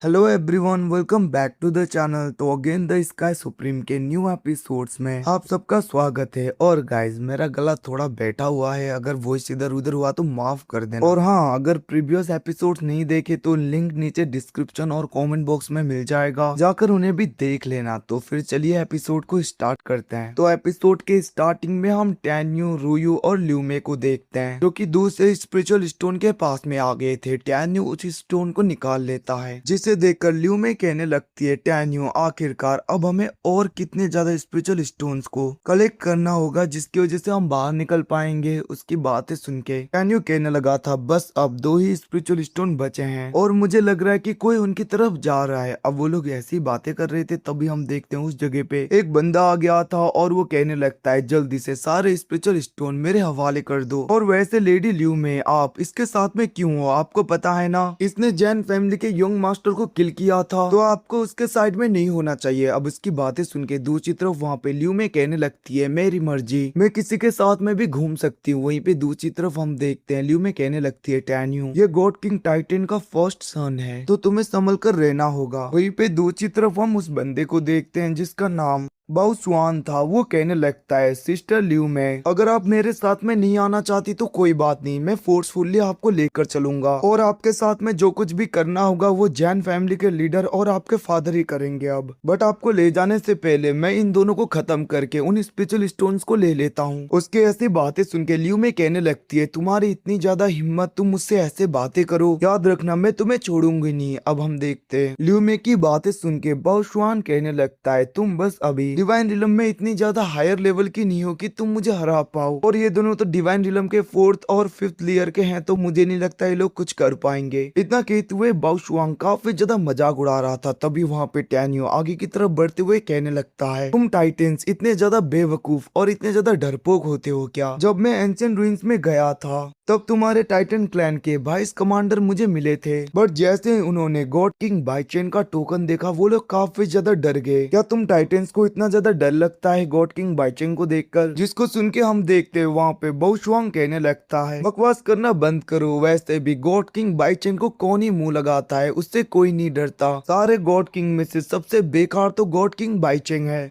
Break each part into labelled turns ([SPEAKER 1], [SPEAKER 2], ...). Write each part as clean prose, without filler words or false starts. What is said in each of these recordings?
[SPEAKER 1] Hello everyone, welcome back to the channel. तो again the sky supreme के new episodes में आप सबका स्वागत है। और गाइज, मेरा गला थोड़ा बैठा हुआ है, अगर वॉइस इधर उधर हुआ तो माफ कर देना। और हाँ, अगर प्रीवियस एपिसोड्स नहीं देखे तो लिंक नीचे डिस्क्रिप्शन और कमेंट बॉक्स में मिल जाएगा, जाकर उन्हें भी देख लेना। तो फिर चलिए एपिसोड को स्टार्ट करते हैं। तो एपिसोड के स्टार्टिंग में हम टैन्यू, रूयू और ल्यूमे को देखते हैं, जो कि दूसरे स्पिरिचुअल स्टोन के पास में आ गए थे। टैन्यू उस स्टोन को निकाल लेता है, जिसे देखकर ल्यूमे कहने लगती है, टैन्यू आखिरकार अब हमें और कितने ज्यादा स्पिरिचुअल स्टोन्स को कलेक्ट करना होगा जिसकी वजह से हम बाहर निकल पाएंगे। उसकी बातें सुन के टैन्यू कहने लगा था, बस अब 2 ही स्पिरिचुअल स्टोन बचे हैं और मुझे लग रहा है कि कोई उनकी तरफ जा रहा है। अब वो लोग ऐसी बातें कर रहे थे, तभी हम देखते हैं उस जगह पे एक बंदा आ गया था और वो कहने लगता है, जल्दी से सारे स्पिरिचुअल स्टोन मेरे हवाले कर दो। और वैसे लेडी ल्यूमे, आप इसके साथ में क्यों हो? आपको पता है ना, इसने जैन फैमिली के यंग मास्टर को किल किया था, तो आपको उसके साइड में नहीं होना चाहिए। अब उसकी बातें सुन के दूसरी तरफ वहाँ पे ल्यूमे कहने लगती है, मेरी मर्जी, मैं किसी के साथ में भी घूम सकती हूँ। वहीं पे दूसरी तरफ हम देखते हैं ल्यूमे कहने लगती है, टैन्यू ये गॉड किंग टाइटन का फर्स्ट सन है, तो तुम्हें संभल कर रहना होगा। वहीं पे दूसरी तरफ हम उस बंदे को देखते हैं जिसका नाम बाउस्वान था। वो कहने लगता है, सिस्टर ल्यूमे, अगर आप मेरे साथ में नहीं आना चाहती तो कोई बात नहीं, मैं फोर्सफुली आपको लेकर चलूंगा और आपके साथ में जो कुछ भी करना होगा वो जैन फैमिली के लीडर और आपके फादर ही करेंगे। अब बट आपको ले जाने से पहले मैं इन दोनों को खत्म करके उन स्पिरिचुअल स्टोन्स को ले लेता हूँ। उसके ऐसी बातें सुन के ल्यूमे कहने लगती है, तुम्हारी इतनी ज्यादा हिम्मत, तुम मुझसे ऐसे बातें करो, याद रखना मैं तुम्हें छोड़ूंगी नहीं। अब हम देखते हैं ल्यूमे की बातें सुन के बाउस्वान कहने लगता है, तुम बस अभी डिवाइन रिलम में इतनी ज्यादा हायर लेवल की नहीं हो कि तुम मुझे हरा पाओ, और ये दोनों तो डिवाइन रिलम के 4th और 5th लेयर के हैं, तो मुझे नहीं लगता ये लोग कुछ कर पाएंगे। इतना कहते हुए बाउशुआंग काफी ज्यादा मजाक उड़ा रहा था। तभी वहाँ पे टैन्यू आगे की तरफ बढ़ते हुए कहने लगता है, तुम टाइटेंस इतने ज्यादा बेवकूफ और इतने ज्यादा डरपोक होते हो क्या? जब मैं एंशिएंट रूइंस में गया था तब तुम्हारे टाइटन क्लैन के वाइस कमांडर मुझे मिले थे, बट जैसे उन्होंने गॉड किंग बाइचेन का टोकन देखा वो लोग काफी ज्यादा डर गए। क्या तुम टाइटन्स को इतना ज्यादा डर लगता है गॉड किंग बाइचेन को देखकर? जिसको सुन के हम देखते हैं वहाँ पे बाउशुआंग कहने लगता है, बकवास करना बंद करो, वैसे भी गॉड किंग बाइचेन को कौन ही मुंह लगाता है, उससे कोई नहीं डरता। सारे गॉड किंग में से सबसे बेकार तो गॉड किंग बाइचेन है,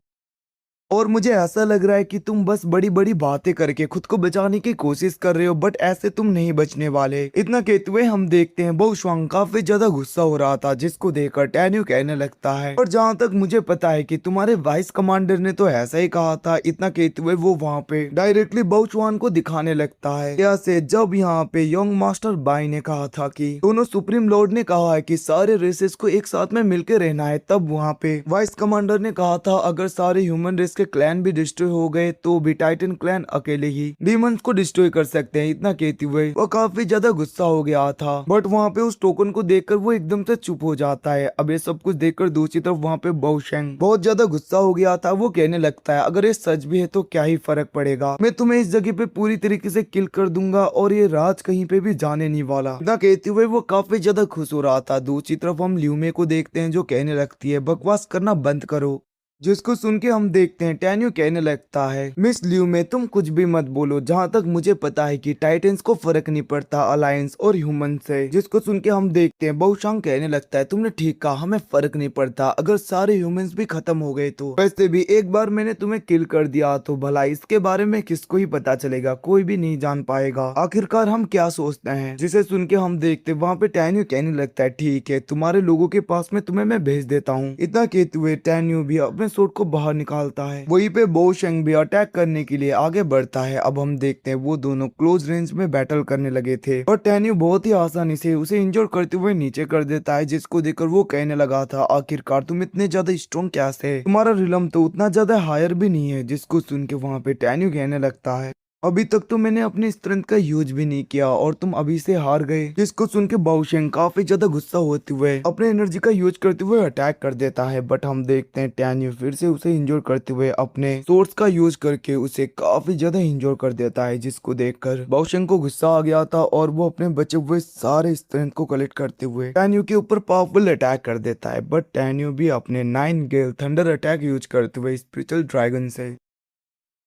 [SPEAKER 1] और मुझे ऐसा लग रहा है कि तुम बस बड़ी बड़ी बातें करके खुद को बचाने की कोशिश कर रहे हो, बट ऐसे तुम नहीं बचने वाले। इतना कहते हुए हम देखते हैं बाउशुआंग काफी ज्यादा गुस्सा हो रहा था, जिसको देखकर टैन्यू कहने लगता है, और जहाँ तक मुझे पता है कि तुम्हारे वाइस कमांडर ने तो ऐसा ही कहा था। इतना कहते हुए वो वहाँ पे डायरेक्टली बाउशुआंग को दिखाने लगता है, जैसे जब यहाँ पे यंग मास्टर बाई ने कहा था कि दोनों सुप्रीम लॉर्ड ने कहा है कि सारे रेसेस को एक साथ में मिलकर रहना है, तब वहाँ पे वाइस कमांडर ने कहा था, अगर सारे ह्यूमन रेस क्लैन भी डिस्ट्रॉय हो गए तो भी टाइटन क्लैन अकेले ही डीमंस को डिस्ट्रॉय कर सकते हैं। इतना कहते हुए वो काफी ज्यादा गुस्सा हो गया था, बट वहाँ पे उस टोकन को देखकर वो एकदम से चुप हो जाता है। अब ये सब कुछ देखकर दूसरी तरफ वहाँ पे बाउशेंग बहुत ज्यादा गुस्सा हो गया था। वो कहने लगता है, अगर ये सच भी है तो क्या ही फर्क पड़ेगा, मैं तुम्हें इस जगह पे पूरी तरीके से किल कर दूंगा और ये राज कहीं पे भी जाने नहीं वाला। इतना कहते हुए वो काफी ज्यादा खुश हो रहा था। दूसरी तरफ हम ल्यूमे को देखते हैं जो कहने लगती है, बकवास करना बंद करो, जिसको सुन के हम देखते हैं टैन्यू कहने लगता है, मिस ल्यूमे तुम कुछ भी मत बोलो, जहाँ तक मुझे पता है कि टाइटन्स को फर्क नहीं पड़ता अलायंस और ह्यूमन से। जिसको सुन के हम देखते हैं बाउशुआंग कहने लगता है, तुमने ठीक कहा, हमें फर्क नहीं पड़ता अगर सारे ह्यूमंस भी खत्म हो गए तो। वैसे भी एक बार मैंने तुम्हें किल कर दिया तो भला इसके बारे में किसको ही पता चलेगा, कोई भी नहीं जान पाएगा आखिरकार हम क्या सोचते हैं। जिसे सुन के हम देखते वहाँ पे टैन्यू कहने लगता है, ठीक है तुम्हारे लोगों के पास में तुम्हें मैं भेज देता हूँ। इतना कहते हुए टैन्यू भी अपने सोट को बाहर निकालता है। वहीं पे बाउशेंग भी अटैक करने के लिए आगे बढ़ता है। अब हम देखते हैं वो दोनों क्लोज रेंज में बैटल करने लगे थे और टैन्यू बहुत ही आसानी से उसे इंजोर करते हुए नीचे कर देता है, जिसको देखकर वो कहने लगा था, आखिरकार तुम इतने ज्यादा स्ट्रॉन्ग कैसे, तुम्हारा रिलम तो उतना ज्यादा हायर भी नहीं है। जिसको सुन के वहाँ पे टैन्यू कहने लगता है, अभी तक तो मैंने अपनी स्ट्रेंथ का यूज भी नहीं किया और तुम अभी से हार गए। जिसको सुन के बाउशेंग काफी ज्यादा गुस्सा होते हुए अपने एनर्जी का यूज करते हुए अटैक कर देता है, बट हम देखते हैं टैन्यू फिर से उसे इंजोर करते हुए अपने सोर्स का यूज करके उसे काफी ज्यादा इंजोर कर देता है। जिसको देखकर बाउशेंग को गुस्सा आ गया था और वो अपने बचे हुए सारे स्ट्रेंथ को कलेक्ट करते हुए टैन्यू के ऊपर पावरफुल अटैक कर देता है, बट टैन्यू भी अपने 9 गेल थंडर अटैक यूज करते हुए स्पिरिचुअल ड्रैगन से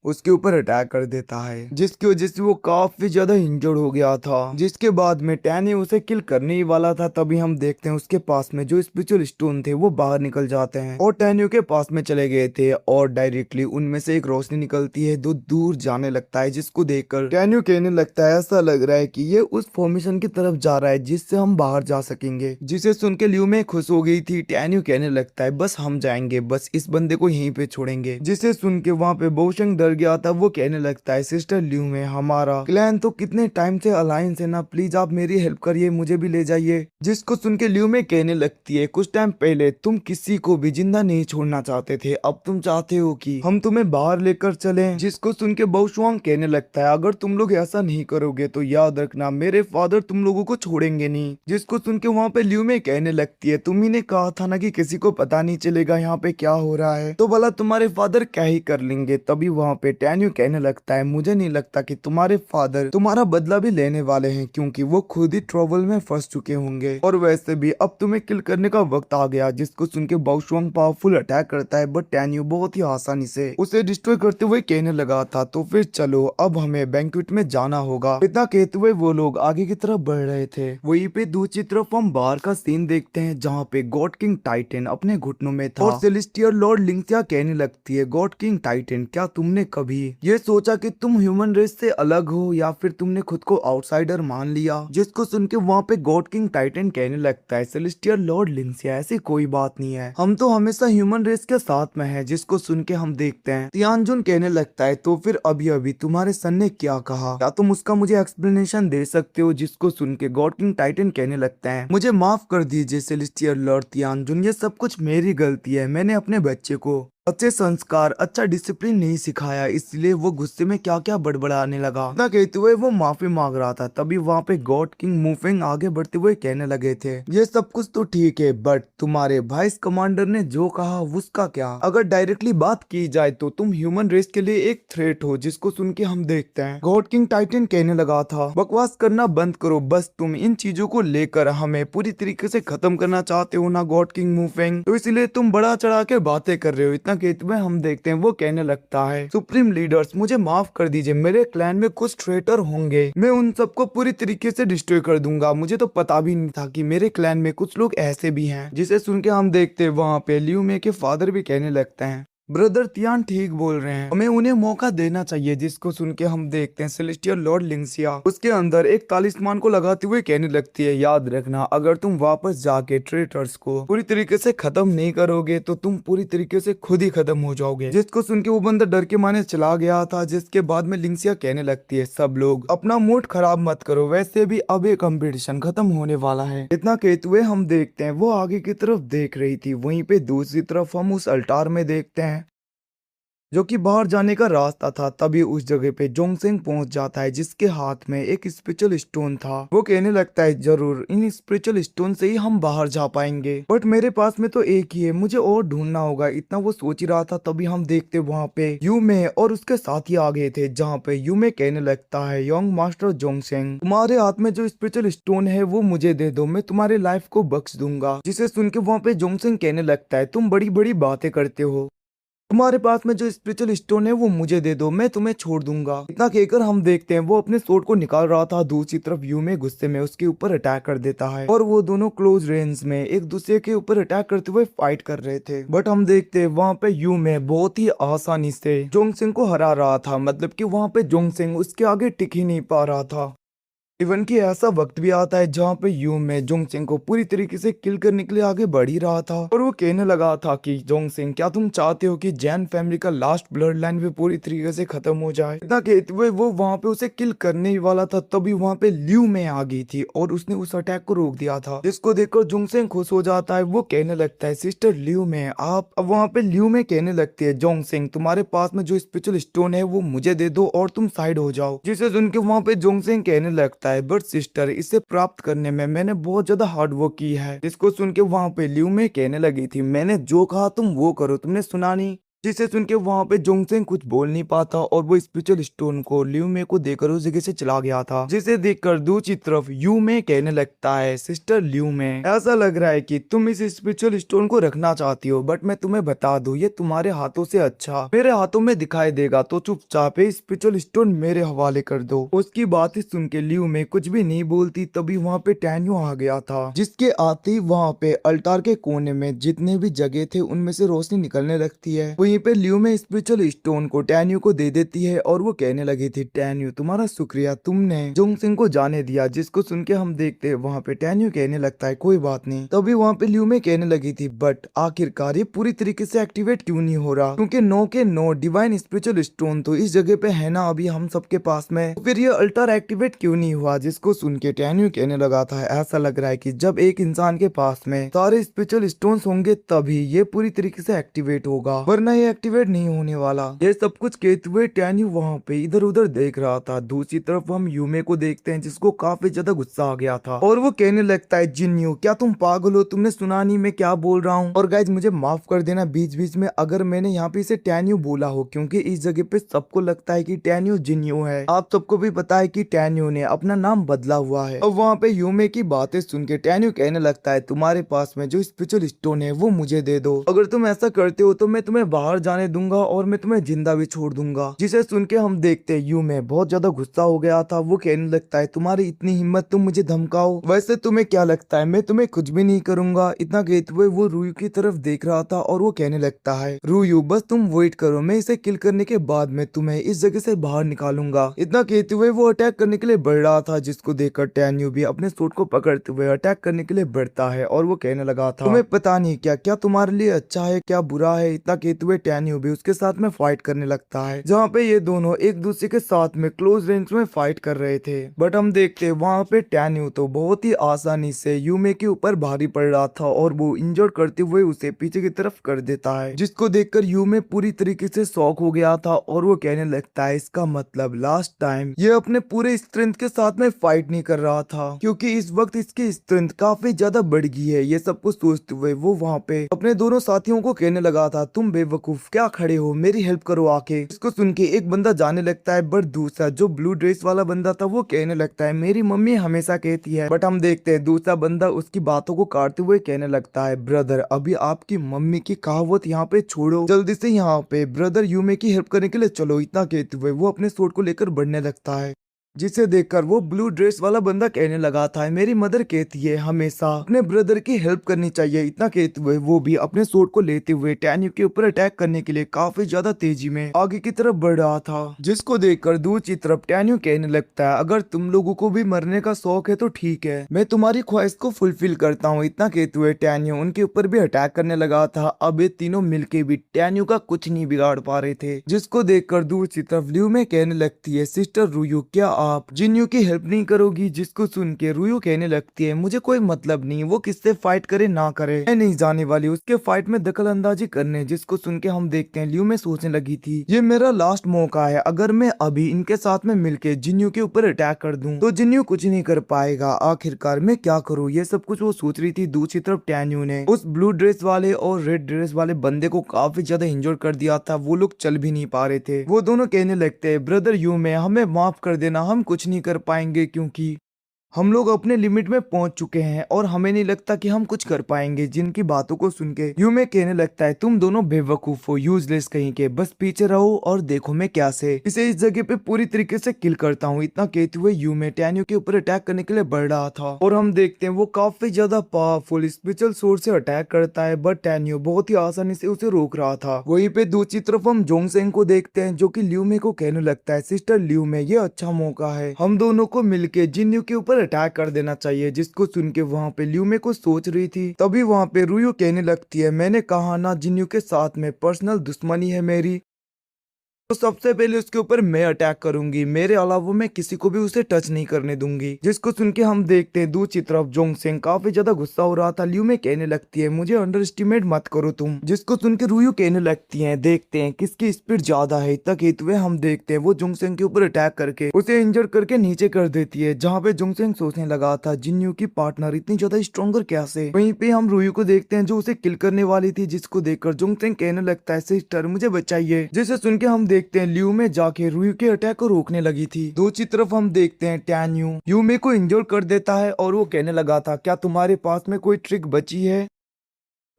[SPEAKER 1] उसके ऊपर अटैक कर देता है, जिसकी वजह से वो काफी ज्यादा इंजर्ड हो गया था। जिसके बाद में टैनी उसे किल करने ही वाला था, तभी हम देखते हैं उसके पास में जो स्पिरिचुअल स्टोन थे वो बाहर निकल जाते हैं और टैनियो के पास में चले गए थे और डायरेक्टली उनमें से एक रोशनी निकलती है जो दूर जाने लगता है, जिसको देखकर टैनियो कहने लगता है ऐसा लग रहा है कि ये उस फॉर्मेशन की तरफ जा रहा है जिससे हम बाहर जा सकेंगे। जिसे सुन के लियू में खुश हो गई थी। टैनियो कहने लगता है बस हम जाएंगे, बस इस बंदे को यहीं पे छोड़ेंगे। जिसे सुन के वहाँ पे बोशंग डर गया था। वो कहने लगता है सिस्टर लियू में हमारा क्लैन तो कितने टाइम से अलायंस है ना, प्लीज आप मेरी हेल्प करिए, मुझे भी ले जाइए। जिसको सुन के लियू में कहने लगती है कुछ टाइम पहले तुम किसी को भी जिंदा नहीं छोड़ना चाहते थे, अब तुम चाहते हो कि हम तुम्हें बाहर लेकर चलें। जिसको सुन के बोशुआंग कहने लगता है अगर तुम लोग ऐसा नहीं करोगे तो याद रखना मेरे फादर तुम लोगों को छोड़ेंगे नहीं। जिसको सुन के वहाँ पे लियू में कहने लगती है तुम ही ने कहा था ना कि किसी को पता नहीं चलेगा यहाँ पे क्या हो रहा है, तो भला तुम्हारे फादर क्या ही कर लेंगे। तभी वहाँ पे टैनियो कहने लगता है मुझे नहीं लगता कि तुम्हारे फादर तुम्हारा बदला भी लेने वाले हैं, क्योंकि वो खुद ही ट्रबल में फंस चुके होंगे और वैसे भी अब तुम्हें किल करने का वक्त आ गया। जिसको सुन के बाओशुआंग पावरफुल अटैक करता है, बट टैनियो बहुत ही आसानी से उसे डिस्ट्रॉय करते हुए कहने लगा था तो फिर चलो अब हमें बैंक्वेट में जाना होगा। इतना कहते हुए वो लोग आगे की तरफ बढ़ रहे थे। वहीं पे दूसरी तरफ हम बाहर का सीन देखते हैं जहाँ पे गॉड किंग टाइटन अपने घुटनों में था और सेलेस्टियल लॉर्ड लिंक्सिया कहने लगती है गॉड किंग टाइटन क्या तुमने कभी ये सोचा कि तुम ह्यूमन रेस से अलग हो या फिर तुमने खुद को आउटसाइडर मान लिया। जिसको सुन के वहाँ पे गॉड किंग टाइटन कहने लगता है सेलेस्टियल लॉर्ड लिंक्सिया ऐसी कोई बात नहीं है, हम तो हमेशा ह्यूमन रेस के साथ में है। जिसको सुन के हम देखते हैं तियानजुन कहने लगता है तो फिर अभी अभी तुम्हारे सन ने क्या कहा, क्या तुम उसका मुझे एक्सप्लेनेशन दे सकते हो। जिसको सुन के गॉड किंग टाइटन कहने लगता है मुझे माफ कर दीजिए सेलेस्टियल लॉर्ड तियानजुन, ये सब कुछ मेरी गलती है, मैंने अपने बच्चे को अच्छे संस्कार अच्छा डिसिप्लिन नहीं सिखाया, इसलिए वो गुस्से में क्या क्या बड़बड़ाने लगा। इतना कहते हुए वो माफी मांग रहा था। तभी वहाँ पे गॉड किंग मूफिंग आगे बढ़ते हुए कहने लगे थे ये सब कुछ तो ठीक है बट तुम्हारे वाइस कमांडर ने जो कहा उसका क्या, अगर डायरेक्टली बात की जाए तो तुम ह्यूमन रेस के लिए एक थ्रेट हो। जिसको सुन के हम देखते हैं गॉड किंग टाइटन कहने लगा था बकवास करना बंद करो, बस तुम इन चीजों को लेकर हमें पूरी तरीके से खत्म करना चाहते हो ना गॉड किंग मूफिंग, तो इसलिए तुम बड़ा चढ़ा के बातें कर रहे हो। इतना कहते हुए हम देखते हैं वो कहने लगता है सुप्रीम लीडर्स मुझे माफ कर दीजिए, मेरे क्लैन में कुछ ट्रेटर होंगे, मैं उन सबको पूरी तरीके से डिस्ट्रॉय कर दूंगा, मुझे तो पता भी नहीं था कि मेरे क्लैन में कुछ लोग ऐसे भी हैं। जिसे सुन के हम देखते हैं वहाँ पे लियू मे के फादर भी कहने लगते हैं ब्रदर तियान ठीक बोल रहे हैं, हमें उन्हें मौका देना चाहिए। जिसको सुन के हम देखते हैं सेलेस्टियल लॉर्ड लिंक्सिया उसके अंदर एक तालिस्मान को लगाते हुए कहने लगती है याद रखना अगर तुम वापस जाके ट्रेटर्स को पूरी तरीके से खत्म नहीं करोगे तो तुम पूरी तरीके से खुद ही खत्म हो जाओगे। जिसको सुन के वो बंदा डर के माने चला गया था। जिसके बाद में लिंक्सिया कहने लगती है सब लोग अपना मूड खराब मत करो, वैसे भी अब ये कंपटीशन खत्म होने वाला है। इतना कहते हुए हम देखते हैं वो आगे की तरफ देख रही थी। वहीं पे दूसरी तरफ हम उस अल्टार में देखते हैं जो कि बाहर जाने का रास्ता था। तभी उस जगह पे जोंगसेंग पहुंच जाता है जिसके हाथ में एक स्पिरिचुअल स्टोन था। वो कहने लगता है जरूर इन स्पिरिचुअल स्टोन से ही हम बाहर जा पाएंगे, बट मेरे पास में तो एक ही है, मुझे और ढूंढना होगा। इतना वो सोच ही रहा था तभी हम देखते वहाँ पे यूमे और उसके साथी आ गए थे, जहाँ पे यूमे कहने लगता है यंग मास्टर जोंगसेंग तुम्हारे हाथ में जो स्पिरिचुअल स्टोन है वो मुझे दे दो, मैं तुम्हारे लाइफ को बख्श दूंगा। जिसे सुन के वहाँ पे जोंगसेंग कहने लगता है तुम बड़ी बड़ी बातें करते हो, तुम्हारे पास में जो स्पिरिचुअल स्टोन है वो मुझे दे दो, मैं तुम्हें छोड़ दूंगा। इतना कहकर हम देखते हैं वो अपने सोर्ड को निकाल रहा था। दूसरी तरफ यूमे गुस्से में उसके ऊपर अटैक कर देता है और वो दोनों क्लोज रेंज में एक दूसरे के ऊपर अटैक करते हुए फाइट कर रहे थे। बट हम देखते हैं वहाँ पे यूमे बहुत ही आसानी से जोंगसेंग को हरा रहा था, मतलब कि वहाँ पे जोंगसेंग उसके आगे टिक ही नहीं पा रहा था। इवन कि ऐसा वक्त भी आता है जहाँ पे यूमे जोंगसेंग को पूरी तरीके से किल करने के लिए आगे बढ़ ही रहा था और वो कहने लगा था कि जोंगसेंग क्या तुम चाहते हो कि जैन फैमिली का लास्ट ब्लड लाइन भी पूरी तरीके से खत्म हो जाए। इतना कहते हुए वो वहाँ पे उसे किल करने ही वाला था तभी वहाँ पे लियू में आ गई थी और उसने उस अटैक को रोक दिया था। जिसको देखकर जोंगसेंग खुश हो जाता है। वो कहने लगता है सिस्टर लियू में आप। अब वहाँ पे लियू में कहने लगती है जोंगसेंग तुम्हारे पास में जो स्पिरिचुअल स्टोन है वो मुझे दे दो और तुम साइड हो जाओ। जिसे सुन के वहाँ पे जोंगसेंग कहने लगता है बट सिस्टर इसे प्राप्त करने में मैंने बहुत ज्यादा हार्ड वर्क की है। जिसको सुन के वहाँ पे लियू में कहने लगी थी मैंने जो कहा तुम वो करो, तुमने सुना नहीं। जिसे सुन के वहाँ पे जोंगसेंग कुछ बोल नहीं पाता और वो स्पिरिचुअल स्टोन को लियू में को देकर उस जगह से चला गया था, जिसे देखकर दूसरी तरफ यू में कहने लगता है, सिस्टर लियू में, ऐसा लग रहा है कि तुम इस स्पिरिचुअल स्टोन को रखना चाहती हो, बट मैं तुम्हें बता दूं ये तुम्हारे हाथों से अच्छा मेरे हाथों में दिखाई देगा, तो चुपचाप स्पिरिचुअल स्टोन मेरे हवाले कर दो। उसकी बात सुन के लियू में कुछ भी नहीं बोलती, तभी वहाँ पे टैन्यू आ गया था, जिसके आते ही वहाँ पे अल्टार के कोने में जितने भी जगह थे उनमें से रोशनी निकलने लगती है। वहीं पे लियू में स्पिरिचुअल स्टोन को टैन्यू को दे देती है और वो कहने लगी थी, टैन्यू तुम्हारा शुक्रिया, तुमने जोंगसेंग को जाने दिया। जिसको सुन के हम देखते हैं वहाँ पे टैन्यू कहने लगता है कोई बात नहीं। तभी वहाँ पे लियू में कहने लगी थी, बट आखिरकार ये पूरी तरीके से एक्टिवेट क्यों नहीं हो रहा, क्योंकि 9 के 9 डिवाइन स्पिरिचुअल स्टोन तो इस जगह पे है ना अभी हम सबके पास में, तो फिर ये अल्टर एक्टिवेट क्यों नहीं हुआ। जिसको सुन के टैन्यू कहने लगा था, ऐसा लग रहा है कि जब एक इंसान के पास में सारे स्पिरिचुअल स्टोन्स होंगे तभी ये पूरी तरीके से एक्टिवेट होगा, वरना ये एक्टिवेट नहीं होने वाला। ये सब कुछ कहते हुए टैन्यू वहाँ पे इधर उधर देख रहा था। दूसरी तरफ हम यूमे को देखते हैं, जिसको काफी ज्यादा गुस्सा आ गया था और वो कहने लगता है, जिन्यू क्या तुम पागल हो, तुमने सुना नहीं मैं क्या बोल रहा हूँ। और गाइज मुझे माफ कर देना बीच बीच में अगर मैंने यहाँ पे इसे टैन्यू बोला हो, क्योंकि इस जगह पे सबको लगता है कि टैन्यू जिन्यू है। आप सबको भी पता है कि टैन्यू ने अपना नाम बदला हुआ है। और वहाँ पे यूमे की बातें सुन के टैन्यू कहने लगता है, तुम्हारे पास में जो स्पिरिचुअल स्टोन है वो मुझे दे दो, अगर तुम ऐसा करते हो तो मैं तुम्हें बाहर जाने दूंगा और मैं तुम्हें जिंदा भी छोड़ दूंगा। जिसे सुन के हम देखते हैं यूमे बहुत ज्यादा गुस्सा हो गया था। वो कहने लगता है, तुम्हारी इतनी हिम्मत, तुम मुझे धमकाओ, वैसे तुम्हें क्या लगता है मैं तुम्हें कुछ भी नहीं करूंगा। इतना कहते हुए वो रूयू की तरफ देख रहा था और वो कहने लगता है, रूयू बस तुम वेट करो, मैं इसे किल करने के बाद मैं तुम्हें इस जगह से बाहर निकालूंगा। इतना कहते हुए वो अटैक करने के लिए बढ़ रहा था, जिसको देखकर टैन्यू भी अपने सूट को पकड़ते हुए अटैक करने के लिए बढ़ता है और वो कहने लगा था, तुम्हें पता नहीं क्या क्या तुम्हारे लिए अच्छा है क्या बुरा है। इतना कहते हुए टैन्यू भी उसके साथ में फाइट करने लगता है, जहाँ पे ये दोनों एक दूसरे के साथ में क्लोज रेंज में फाइट कर रहे थे। बट हम देखते वहाँ पे टैन्यू तो बहुत ही आसानी से यूमे के ऊपर भारी पड़ रहा था और वो इंजर्ड करते हुए उसे पीछे की तरफ कर देता है, जिसको देखकर यूमे पूरी तरीके से शॉक हो गया था और वो कहने लगता है, इसका मतलब लास्ट टाइम ये अपने पूरे स्ट्रेंथ के साथ में फाइट नहीं कर रहा था, क्योंकि इस वक्त इसकी स्ट्रेंथ काफी ज्यादा बढ़ गई है। ये सब कुछ सोचते हुए वो वहाँ पे अपने दोनों साथियों को कहने लगा था, तुम बेवकूफ क्या खड़े हो, मेरी हेल्प करो आके। इसको सुन के एक बंदा जाने लगता है, बट दूसरा जो ब्लू ड्रेस वाला बंदा था वो कहने लगता है, मेरी मम्मी हमेशा कहती है। बट हम देखते हैं दूसरा बंदा उसकी बातों को काटते हुए कहने लगता है, ब्रदर अभी आपकी मम्मी की कहावत यहाँ पे छोड़ो, जल्दी से यहाँ पे ब्रदर यूमे की हेल्प करने के लिए चलो। इतना कहते हुए वो अपने सूट को लेकर बढ़ने लगता है, जिसे देखकर वो ब्लू ड्रेस वाला बंदा कहने लगा था, मेरी मदर कहती है हमेशा अपने ब्रदर की हेल्प करनी चाहिए। इतना कहते हुए वो भी अपने सूट को लेते हुए टैन्यू के ऊपर अटैक करने के लिए काफी ज्यादा तेजी में आगे की तरफ बढ़ रहा था, जिसको देखकर दूसरी तरफ टैन्यू कहने लगता है, अगर तुम लोगों को भी मरने का शौक है तो ठीक है, मैं तुम्हारी ख्वाहिश को फुलफिल करता हूँ। इतना कहते हुए टैन्यू उनके ऊपर भी अटैक करने लगा था। अब ये तीनों मिलके भी टैन्यू का कुछ नहीं बिगाड़ पा रहे थे, जिसको देखकर दूसरी तरफ लियू में कहने लगती है, सिस्टर रूयू क्या आप जिन्यू की हेल्प नहीं करोगी। जिसको सुन के रूयू कहने लगती है, मुझे कोई मतलब नहीं वो किससे फाइट करे ना करे, मैं नहीं जाने वाली उसके फाइट में दखल अंदाजी करने। जिसको सुन के हम देखते हैं लियू में सोचने लगी थी, ये मेरा लास्ट मौका है, अगर मैं अभी इनके साथ में मिलके जिन्यू के ऊपर अटैक कर दूं तो जिन्यू कुछ नहीं कर पाएगा, आखिरकार मैं क्या करूँ। ये सब कुछ वो सोच रही थी। दूसरी तरफ टैन्यू ने उस ब्लू ड्रेस वाले और रेड ड्रेस वाले बंदे को काफी ज्यादा इंजोर कर दिया था, वो लोग चल भी नहीं पा रहे थे। वो दोनों कहने लगते हैं, ब्रदर यू में हमें माफ कर देना, हम कुछ नहीं कर पाएंगे क्योंकि हम लोग अपने लिमिट में पहुंच चुके हैं और हमें नहीं लगता कि हम कुछ कर पाएंगे। जिनकी बातों को सुन के यूमे कहने लगता है, तुम दोनों बेवकूफ हो, यूजलेस कहीं के, बस पीछे रहो और देखो मैं क्या से इसे इस जगह पे पूरी तरीके से किल करता हूँ। इतना कहते हुए यूमे टैन्यू के ऊपर अटैक करने के लिए बढ़ रहा था और हम देखते हैं वो काफी ज्यादा पावरफुल स्पेशल सोर्स से अटैक करता है, बट टैन्यू बहुत ही आसानी से उसे रोक रहा था। वहीं पे दूसरी तरफ हम जोंगसेंग को देखते हैं, जो की ल्यूमे को कहने लगता है, सिस्टर ल्यूमे ये अच्छा मौका है, हम दोनों को मिलके जिन्यू के ऊपर अटैक कर देना चाहिए। जिसको सुन के वहाँ पे ल्यूमे को सोच रही थी, तभी वहाँ पे रूयू कहने लगती है, मैंने कहा ना जिन्यू के साथ में पर्सनल दुश्मनी है मेरी। तो सबसे पहले उसके ऊपर मैं अटैक करूंगी, मेरे अलावा मैं किसी को भी उसे टच नहीं करने दूंगी। जिसको सुन के हम देखते हैं दूसरी तरफ जोंगसेंग काफी ज्यादा गुस्सा हो रहा था। लियू में कहने लगती है मुझे अंडर एस्टिमेट मत करो तुम। जिसको सुन के रुयू कहने लगती है देखते हैं किसकी स्पीड ज्यादा है। तक हेतु हुए हम देखते हैं वो जोंगसेंग के ऊपर अटैक करके उसे इंजर करके नीचे कर देती है। जहाँ पे जोंगसेंग सोचने लगा था जिन्यू की पार्टनर इतनी ज्यादा स्ट्रॉन्गर कैसे। वहीं पे हम रुयू को देखते हैं जो उसे किल करने वाली थी। जिसको देखकर जोंगसेंग कहने लगता है सिस्टर मुझे बचाइए। जिसे सुन के हम देखते हैं लियू में जाके रुयू के अटैक को रोकने लगी थी। दूसरी तरफ हम देखते हैं टैन्यू यूमे को इंजोर कर देता है और वो कहने लगा था क्या तुम्हारे पास में कोई ट्रिक बची है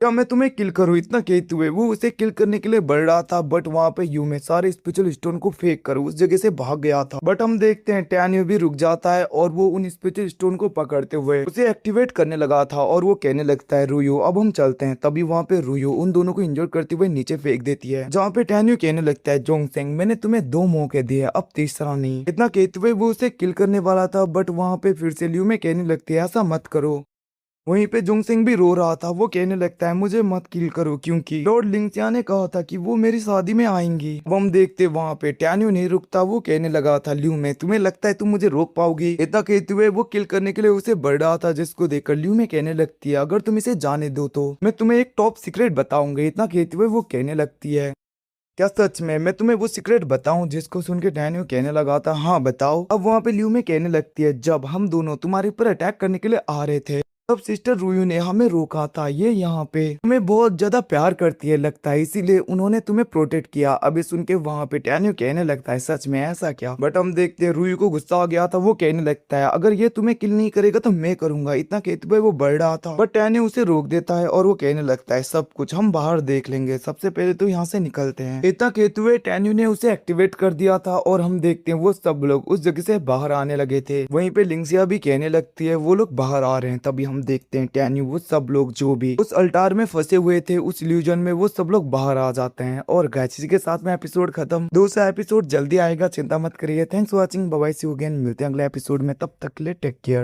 [SPEAKER 1] क्या मैं तुम्हें किल करूं। इतना कहते हुए वो उसे किल करने के लिए बढ़ रहा था बट वहाँ पे यूमे सारे स्पिरिचुअल स्टोन को फेंक कर उस जगह से भाग गया था। बट हम देखते हैं टैन्यू भी रुक जाता है और वो उन स्पिरिचुअल स्टोन को पकड़ते हुए उसे एक्टिवेट करने लगा था और वो कहने लगता है रुयो अब हम चलते हैं। तभी वहाँ पे रुयो उन दोनों को इंजोर करते हुए नीचे फेंक देती है। जहाँ पे टैन्यू कहने लगता है जोंगसेंग मैंने तुम्हें 2 मौके दिए अब तीसरा नहीं। इतना कहते हुए वो उसे किल करने वाला था बट वहाँ पे फिर से लियू में कहने लगती है ऐसा मत करो। वहीं पे जोंगसेंग भी रो रहा था। वो कहने लगता है मुझे मत किल करो क्योंकि लॉर्ड लिंगसिया ने कहा था कि वो मेरी शादी में आएंगी। अब हम देखते वहाँ पे टैन्यू नहीं रुकता। वो कहने लगा था लियू में तुम्हें लगता है तुम मुझे रोक पाओगी। इतना कहते हुए वो किल करने के लिए उसे बढ़ रहा था। जिसको देखकर लियू में कहने लगती है अगर तुम इसे जाने दो तो मैं तुम्हें एक टॉप सीक्रेट बताऊंगी। इतना कहते हुए वो कहने लगती है क्या सच में मैं तुम्हें वो सीक्रेट बताऊं। जिसको सुन के टैन्यू कहने लगा था हाँ बताओ। अब वहाँ पे लियू में कहने लगती है जब हम दोनों तुम्हारे ऊपर अटैक करने के लिए आ रहे थे तब सिस्टर रुयू ने हमें रोका था। ये यहाँ पे तुम्हें बहुत ज्यादा प्यार करती है लगता है इसीलिए उन्होंने तुम्हें प्रोटेक्ट किया। अभी सुन के वहाँ पे टैन्यू कहने लगता है सच में ऐसा क्या। बट हम देखते हैं रुयू को गुस्सा आ गया था। वो कहने लगता है अगर ये तुम्हें किल नहीं करेगा तो मैं करूंगा। इतना कहते हुए वो बढ़ रहा था बट टैन्यू उसे रोक देता है और वो कहने लगता है सब कुछ हम बाहर देख लेंगे सबसे पहले तो यहाँ से निकलते हैं। इतना कहते हुए टैन्यू ने उसे एक्टिवेट कर दिया था और हम देखते हैं वो सब लोग उस जगह से बाहर आने लगे थे। वहीं पे लिंगसिया भी कहने लगती है वो लोग बाहर आ रहे हैं। तभी हम देखते हैं टैन्यू वो सब लोग जो भी उस अल्टार में फंसे हुए थे उस इल्यूजन में वो सब लोग बाहर आ जाते हैं। और गाइस इसी के साथ में एपिसोड खत्म। दूसरा एपिसोड जल्दी आएगा चिंता मत करिए। Thanks for watching bye bye see you again. मिलते हैं अगले एपिसोड में तब तक के लिए टेक केयर।